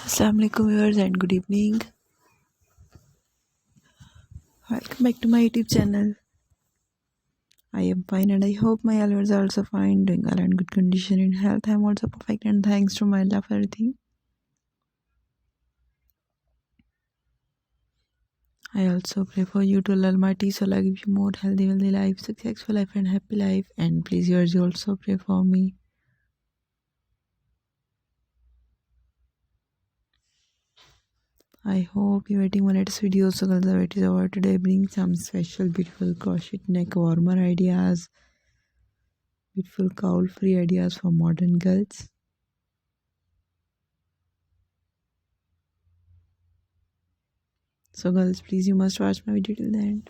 Assalamu alaikum viewers and good evening. Welcome back to my YouTube channel. I am fine and I hope my viewers are also fine, doing well and good condition in health. I am also perfect and thanks to my Allah for everything. I also pray for you to Allah Almighty so Allah give you more healthy life, successful life and happy life. And please viewers, you also pray for me. I hope you're waiting my latest video. So girls, the wait is over. Today bring some special beautiful crochet neck warmer ideas, beautiful cowl free ideas for modern girls. So girls, please you must watch my video till the end.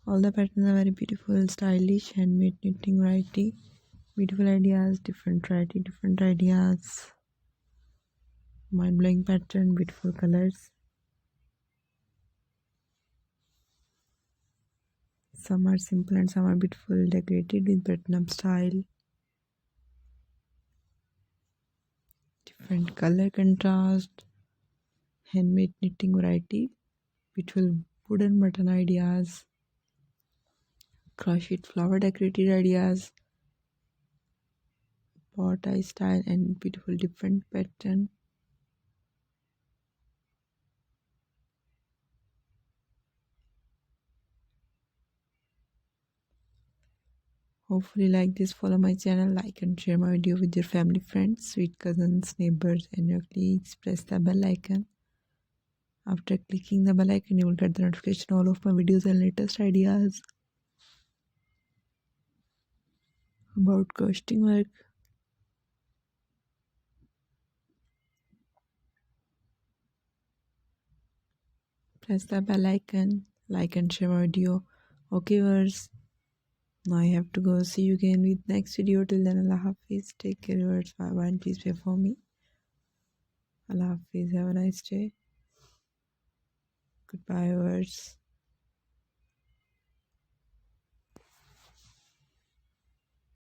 All the patterns are very beautiful, stylish, handmade knitting variety. Beautiful ideas, different variety, different ideas. Mind-blowing pattern, beautiful colors. Some are simple and some are beautiful, decorated with button-up style. Different color contrast. Handmade knitting variety. Beautiful wooden button ideas. Crochet flower decorated ideas. Pot eye style and beautiful different pattern. Hopefully like this, follow my channel, like and share my video with your family, friends, sweet cousins, neighbors and your colleagues. Press the bell icon. After clicking the bell icon, you will get the notification all of my videos and latest ideas about crocheting work. Press the bell icon, like and share my video. Okay viewers, now I have to go. See you again with next video. Till then, Allah Hafiz. Take care viewers. Bye bye and please pray for me. Allah Hafiz. Have a nice day. Goodbye viewers.